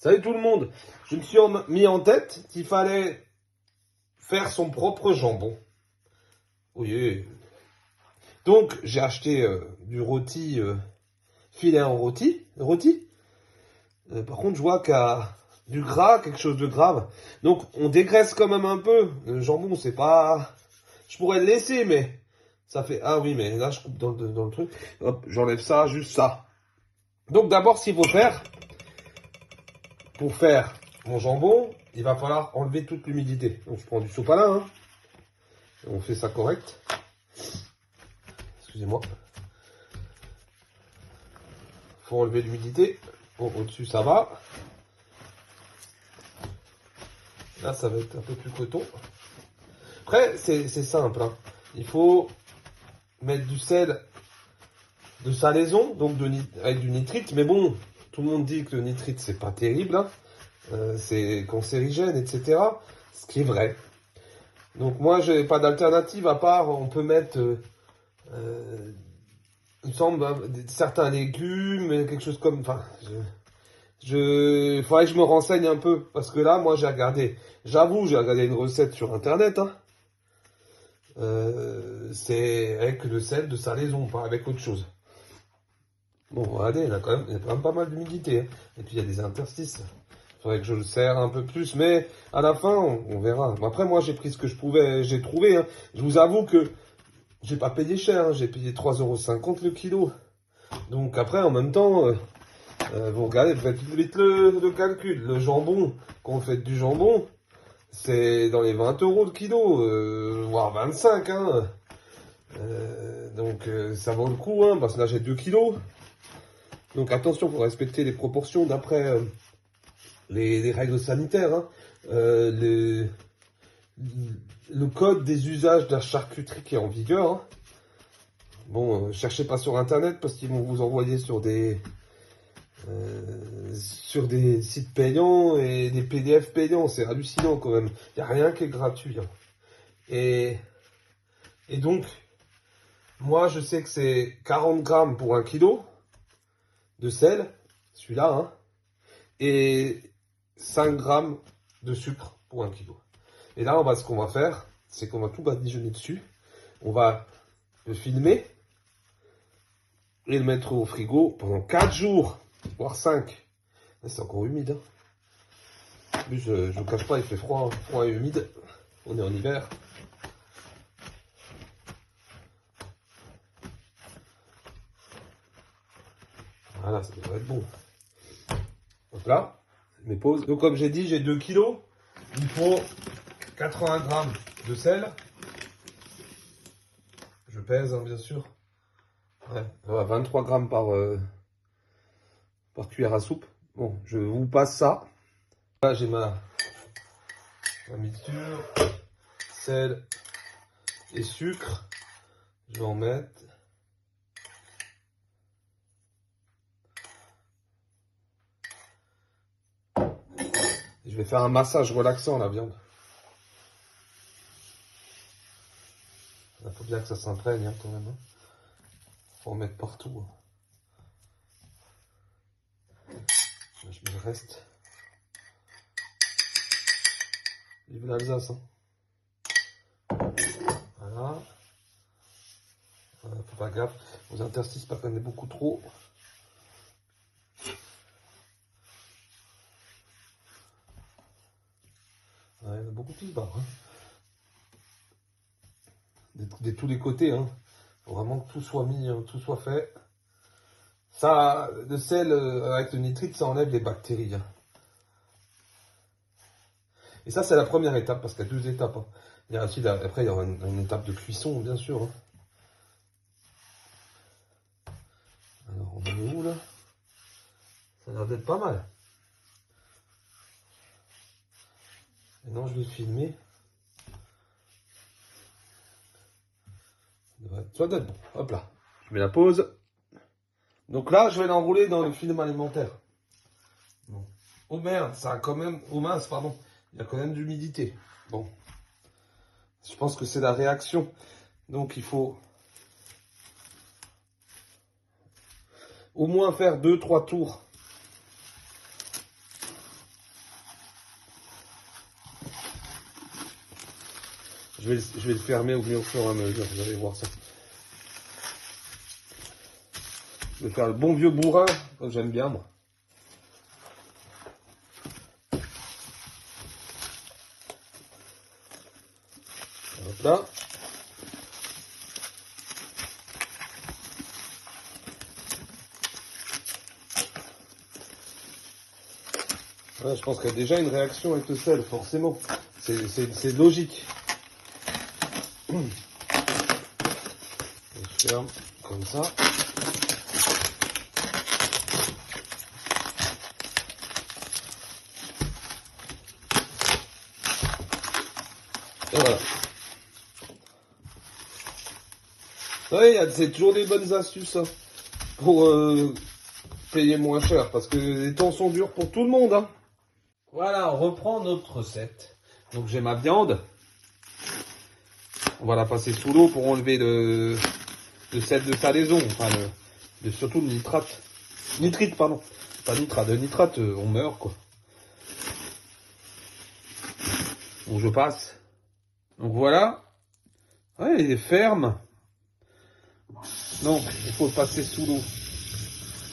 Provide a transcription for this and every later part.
Salut tout le monde, je me suis mis en tête qu'il fallait faire son propre jambon. Oui. Donc j'ai acheté du rôti, filet en rôti. Par contre je vois qu'il y a du gras, quelque chose de grave. Donc on dégraisse quand même un peu. Le jambon c'est pas... Je pourrais le laisser mais ça fait... Ah oui mais là je coupe dans le truc. Hop, j'enlève ça, juste ça. Donc d'abord ce qu'il faut faire, pour faire mon jambon, il va falloir enlever toute l'humidité. Donc je prends du sopalin, hein. On fait ça correct. Excusez-moi. Faut enlever l'humidité. Bon, au-dessus ça va. Là ça va être un peu plus coton. Après c'est simple, hein. Il faut mettre du sel de salaison, donc avec du nitrite. Mais bon, tout le monde dit que le nitrite c'est pas terrible, hein. C'est cancérigène, etc. Ce qui est vrai. Donc moi j'ai pas d'alternative à part on peut mettre il me semble certains légumes, quelque chose comme... Enfin, il faudrait que je me renseigne un peu. Parce que là, moi, j'ai regardé... J'avoue, j'ai regardé une recette sur Internet. Hein. C'est avec le sel de salaison, pas avec autre chose. Bon, regardez, il y a quand même pas mal d'humidité. Hein. Et puis, il y a des interstices. Il faudrait que je le serre un peu plus. Mais à la fin, on verra. Bon, après, moi, j'ai pris ce que je pouvais... J'ai trouvé. Hein. Je vous avoue que j'ai pas payé cher. Hein. J'ai payé 3,50 € le kilo. Donc après, en même temps, vous regardez, vous faites vite le calcul. Le jambon, quand vous faites du jambon, c'est dans les 20 € le kilo, voire 25, hein. Donc ça vaut le coup, hein, parce que là j'ai 2 kilos. Donc attention, il faut respecter les proportions d'après les règles sanitaires. Hein. Le code des usages de la charcuterie qui est en vigueur. Hein. Bon, cherchez pas sur internet parce qu'ils vont vous envoyer sur des sites payants et des PDF payants. C'est hallucinant quand même. Il n'y a rien qui est gratuit. Hein. Et donc, moi je sais que c'est 40 grammes pour 1 kilo de sel, celui-là, hein, et 5 grammes de sucre pour 1 kilo. Et là, ce qu'on va faire, c'est qu'on va tout badigeonner dessus. On va le filmer et le mettre au frigo pendant 4 jours, voire 5. C'est encore humide. Hein. En plus, je ne vous cache pas, il fait froid et humide. On est en hiver. Voilà, ça devrait être bon. Donc là, mes pauses. Donc comme j'ai dit, j'ai 2 kilos. Il faut 80 grammes de sel. Je pèse, hein, bien sûr. Ouais, 23 grammes par cuillère à soupe. Bon, je vous passe ça. Là, j'ai ma mixture. Sel et sucre. Je vais en mettre. Je vais faire un massage relaxant à la viande. Il faut bien que ça s'imprègne, hein, quand même. Hein. Faut en mettre partout. Là, je mets le reste. Vive l'Alsace. Hein. Voilà. Faut pas gaffe aux interstices, pas qu'on ait beaucoup trop. Ouais, il y en a beaucoup qui se barrent. Hein. De tous les côtés. Hein. Faut vraiment que tout soit mis, tout soit fait. Ça, le sel avec le nitrite, ça enlève les bactéries. Hein. Et ça, c'est la première étape, parce qu'il y a 2 étapes. Hein. Il y a aussi, après, il y aura une étape de cuisson, bien sûr. Hein. Alors, on est où, là? Ça a l'air d'être pas mal. Maintenant, je vais filmer. Ça doit être bon. Hop là. Je mets la pause. Donc là, je vais l'enrouler dans le film alimentaire. Bon. Oh merde, ça a quand même... Oh mince, pardon. Il y a quand même de l'humidité. Bon. Je pense que c'est la réaction. Donc il faut au moins faire 2-3 tours Je vais le fermer au fur et à mesure, vous allez voir ça. Je vais faire le bon vieux bourrin, que j'aime bien moi. Hop là. Ouais, je pense qu'il y a déjà une réaction avec le sel, forcément. C'est logique. Je ferme comme ça. Et voilà. Oui, c'est toujours des bonnes astuces hein, pour payer moins cher, parce que les temps sont durs pour tout le monde. Hein. Voilà, on reprend notre recette. Donc j'ai ma viande. On va la passer sous l'eau pour enlever le sel de salaison, enfin surtout le nitrate. Nitrite, pardon. Pas nitrate, de nitrate, on meurt quoi. Donc je passe. Donc voilà. Ouais, il est ferme. Donc il faut le passer sous l'eau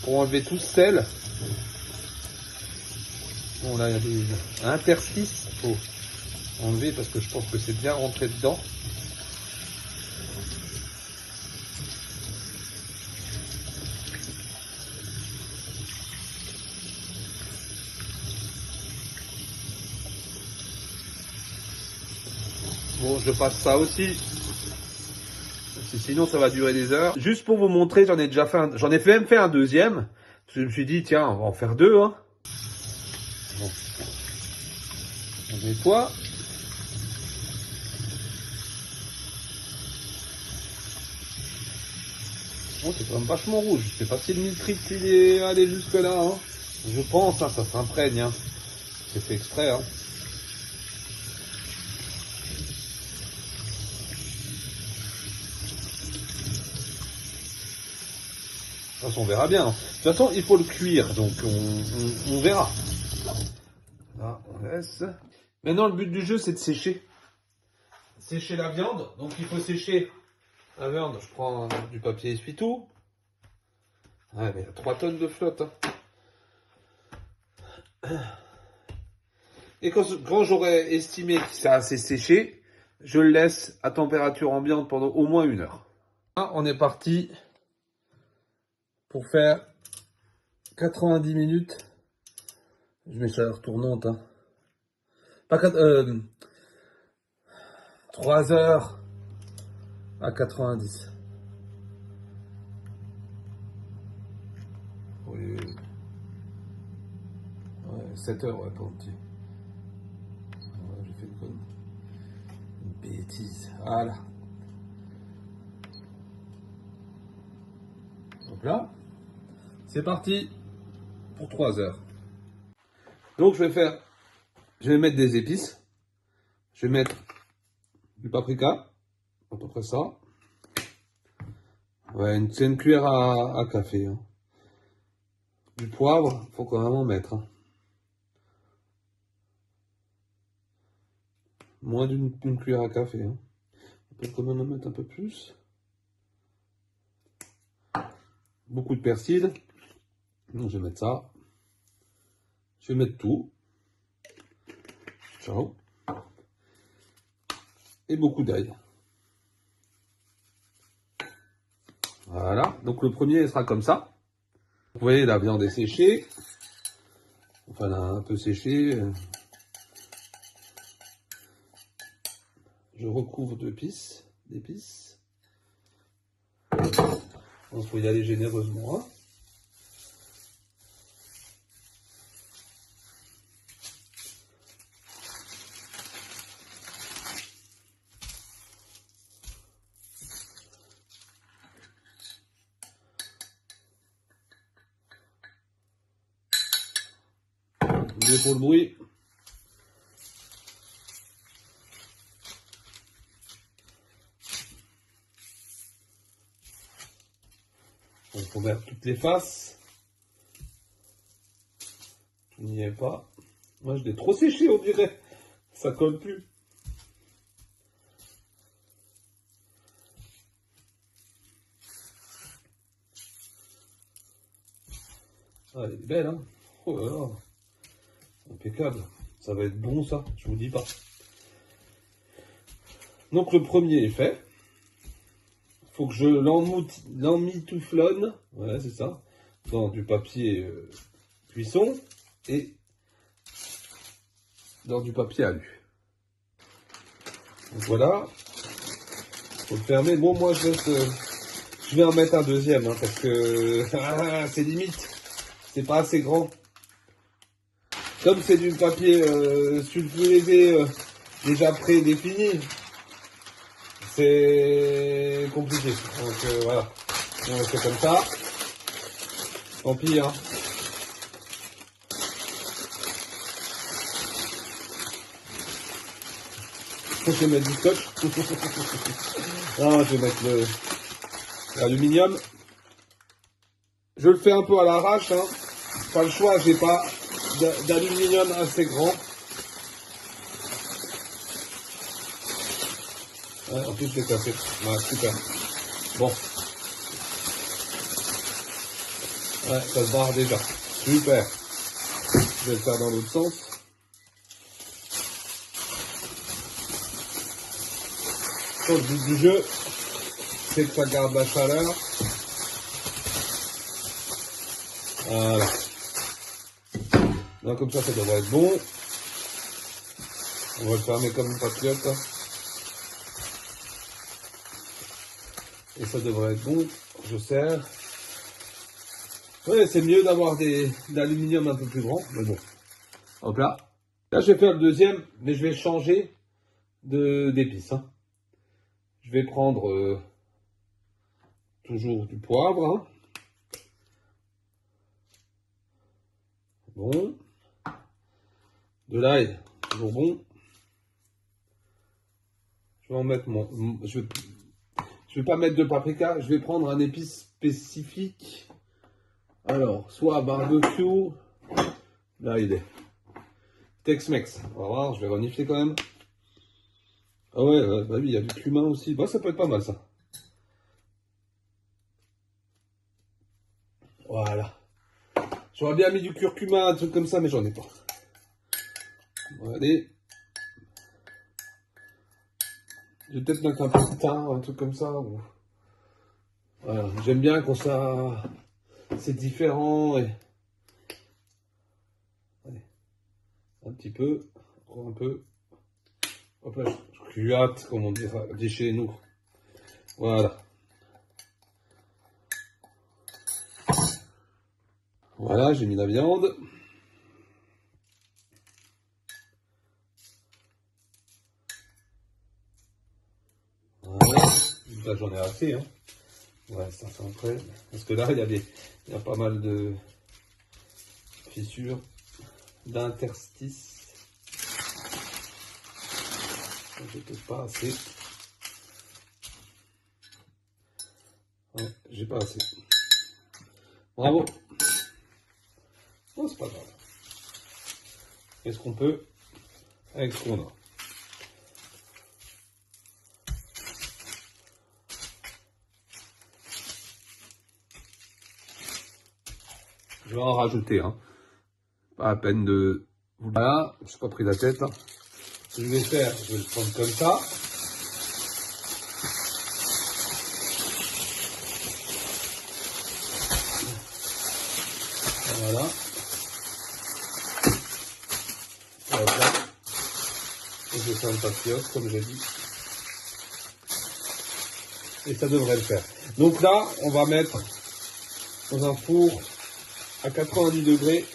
pour enlever tout ce sel. Bon là il y a des interstices. Il faut enlever parce que je pense que c'est bien rentré dedans. Bon, je passe ça aussi. Sinon, ça va durer des heures. Juste pour vous montrer, j'en ai même fait un deuxième. Je me suis dit, tiens, on va en faire deux. Hein. Bon. On nettoie. Bon, c'est quand même vachement rouge. Je sais pas si le nitrite il est allé jusque là. Hein. Je pense, hein, ça s'imprègne. Hein. C'est fait exprès. Hein. De toute façon, on verra bien. De toute façon, il faut le cuire, donc on verra. Là, on laisse. Maintenant, le but du jeu, c'est de sécher. Sécher la viande. Donc, il faut sécher la viande. Je prends du papier essuie-tout. Ouais, mais il y a 3 tonnes de flotte. Hein. Et quand j'aurai estimé que ça a assez séché, je le laisse à température ambiante pendant au moins 1 heure. Là, on est parti pour faire 90 minutes. Je mets chaleur tournante. Hein. Pas 3 heures à 90. Oui. Ouais, 7 heures, ouais, pour un petit. Ouais, j'ai fait une bêtise. Voilà. Donc là, c'est parti pour 3 heures. Donc je vais mettre des épices. Je vais mettre du paprika, à peu près ça. Ouais, c'est une cuillère à café. Hein. Du poivre, faut quand même en mettre. Hein. Moins d'une cuillère à café. Hein. On peut quand même en mettre un peu plus. Beaucoup de persil. Donc je vais mettre ça. Je vais mettre tout. Ciao. Et beaucoup d'ail. Voilà. Donc le premier sera comme ça. Vous voyez, la viande est séchée. Enfin, elle a un peu séché. Je recouvre d'épices. Il faut y aller généreusement. Hein. Désolé pour le bruit. On peut mettre toutes les faces. Tout n'y est pas. Moi, je l'ai trop séché, on dirait. Ça colle plus. Ah, elle est belle, hein. Oh là là. Impeccable. Ça va être bon, ça, je vous dis pas. Donc, le premier est fait. Faut que je l'emmitouflonne. Ouais, c'est ça. Dans du papier cuisson et dans du papier alu. Donc voilà. Faut le fermer. Bon, moi, je vais en mettre un deuxième, hein, parce que c'est limite. C'est pas assez grand. Comme c'est du papier sulfurisé déjà prédéfini, c'est compliqué. Donc voilà. On fait comme ça. Tant pis, hein. Je vais mettre du scotch. Non, je vais mettre l'aluminium. Je le fais un peu à l'arrache, hein. Pas le choix, j'ai pas d'aluminium assez grand. Ouais, en plus, je l'ai cassé. Ouais, super. Bon. Ouais, ça se barre déjà. Super. Je vais le faire dans l'autre sens. Le but du jeu, c'est que ça garde la chaleur. Voilà. Donc, comme ça devrait être bon. On va le fermer comme une patriote. Et ça devrait être bon. Je serre. Ouais, c'est mieux d'avoir d'aluminium un peu plus grand, mais bon. Hop là. Là, je vais faire le deuxième, mais je vais changer d'épices. Hein. Je vais prendre toujours du poivre. Hein. Bon. De l'ail, toujours bon. Je vais en mettre je vais pas mettre de paprika, je vais prendre un épice spécifique. Alors, soit barbecue. Là, il est. Tex-Mex. On va voir, je vais renifler quand même. Ah ouais, bah oui, il y a du cumin aussi. Bah, ça peut être pas mal, ça. Voilà. J'aurais bien mis du curcuma, un truc comme ça, mais j'en ai pas. Bon, allez. Je vais peut-être mettre un peu de thym, un truc comme ça. Voilà. J'aime bien quand ça... c'est différent. Et... allez. Un petit peu. Encore un peu. Hop là, je cuate, comme on dit chez nous. Voilà. Voilà, j'ai mis la viande. Voilà. Là, j'en ai assez, hein. Ouais, ça fait après. Parce que là, il y a pas mal de fissures, d'interstices. J'ai peut-être pas assez. Ouais, j'ai pas assez. Bravo. Oh, c'est pas grave. Qu'est-ce qu'on peut avec ce qu'on a? Je vais en rajouter, hein. Pas à peine de... Voilà, je suis pas pris la tête, là. Ce que je vais faire, je vais le prendre comme ça. Voilà. Et hop là. Et je vais faire une papillote, comme j'ai dit. Et ça devrait le faire. Donc là, on va mettre dans un four à 90 degrés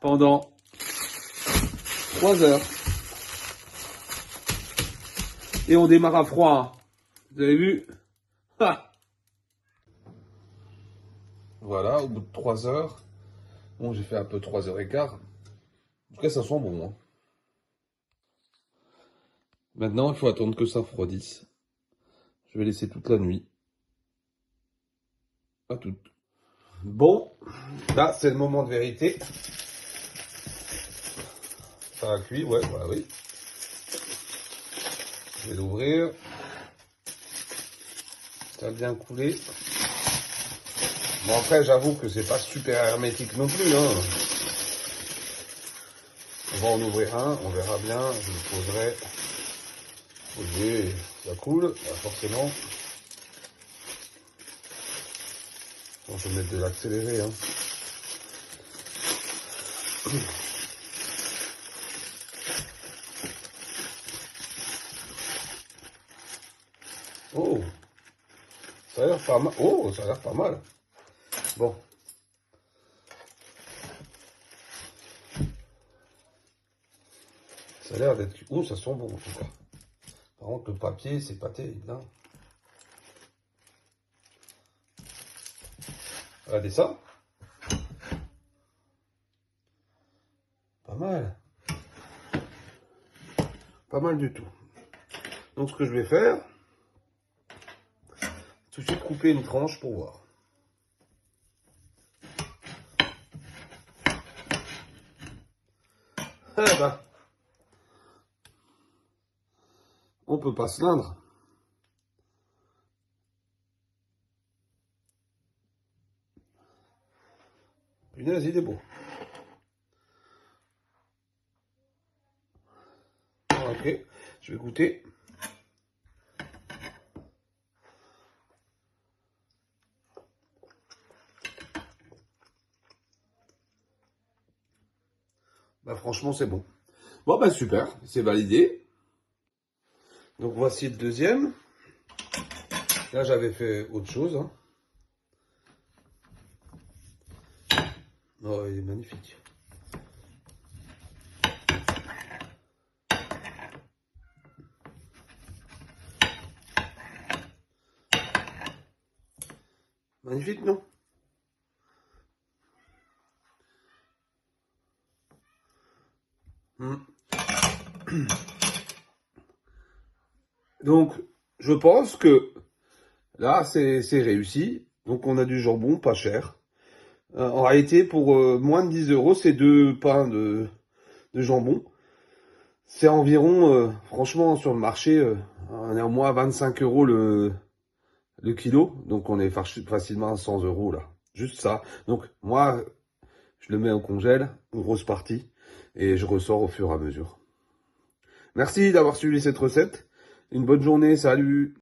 pendant 3 heures. Et on démarre à froid. Vous avez vu? Ha! Voilà, au bout de 3 heures. Bon, j'ai fait un peu 3 heures et quart. En tout cas, ça sent bon. Hein. Maintenant, il faut attendre que ça refroidisse. Je vais laisser toute la nuit. Pas toute. Bon, là, c'est le moment de vérité. Ça a cuit, ouais, bah oui. Je vais l'ouvrir. Ça a bien coulé. Bon, après, j'avoue que c'est pas super hermétique non plus, hein. On va en ouvrir un, on verra bien, je le poserai. Oui, ça coule, forcément. Bon, je vais mettre de l'accéléré, hein. Oh, ça a l'air pas mal. Oh, ça a l'air pas mal. Bon. Ça a l'air d'être... Oh, ça sent bon en tout cas. Par contre, le papier, c'est pas terrible, hein. Regardez ça. Pas mal. Pas mal du tout. Donc, ce que je vais faire, tout de suite couper une tranche pour voir. Eh ben, on peut pas se plaindre. Punaise, il est beau. Ok, je vais goûter. Bah franchement, c'est bon. Bon, bah super, c'est validé. Donc voici le deuxième. Là, j'avais fait autre chose, hein. Oh, il est magnifique. Magnifique, non? Donc, je pense que là, c'est réussi. Donc, on a du jambon pas cher. En réalité, pour moins de 10 euros, c'est 2 pains de jambon. C'est environ, franchement, sur le marché, on est au moins à 25 euros le kilo. Donc, on est facilement à 100 euros là. Juste ça. Donc, moi, je le mets au congèle, une grosse partie, et je ressors au fur et à mesure. Merci d'avoir suivi cette recette. Une bonne journée, salut!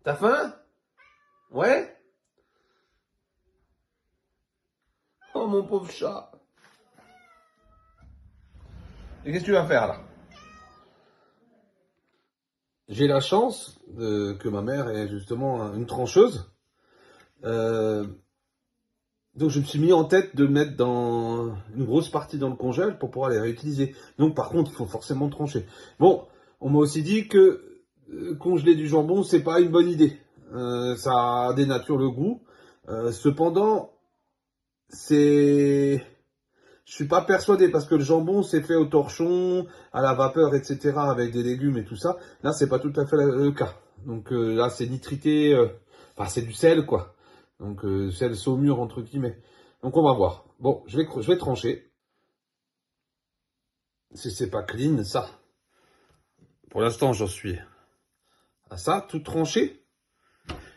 T'as faim? Ouais? Oh mon pauvre chat. Et qu'est-ce que tu vas faire là? J'ai la chance que ma mère ait justement une trancheuse. Donc je me suis mis en tête de mettre dans une grosse partie dans le congèle pour pouvoir les réutiliser. Donc par contre, il faut forcément trancher. Bon, on m'a aussi dit que congeler du jambon, c'est pas une bonne idée. Ça dénature le goût. Cependant, c'est... Je suis pas persuadé parce que le jambon c'est fait au torchon, à la vapeur, etc. avec des légumes et tout ça. Là, c'est pas tout à fait le cas. Donc là, c'est nitrité, enfin c'est du sel quoi. Donc sel saumure entre guillemets. Donc on va voir. Bon, je vais trancher. Si c'est pas clean, ça. Pour l'instant, j'en suis à ça, tout tranché.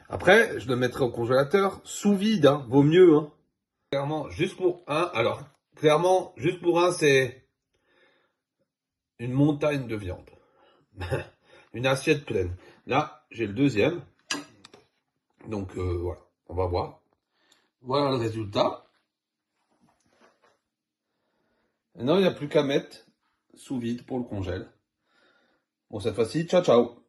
Après, je le mettrai au congélateur sous vide, hein, vaut mieux. Hein. Clairement, juste pour un. Alors, clairement, juste pour un, c'est une montagne de viande. Une assiette pleine. Là, j'ai le deuxième. Donc voilà, on va voir. Voilà le résultat. Maintenant, il n'y a plus qu'à mettre sous vide pour le congèle. Bon, cette fois-ci, ciao ciao.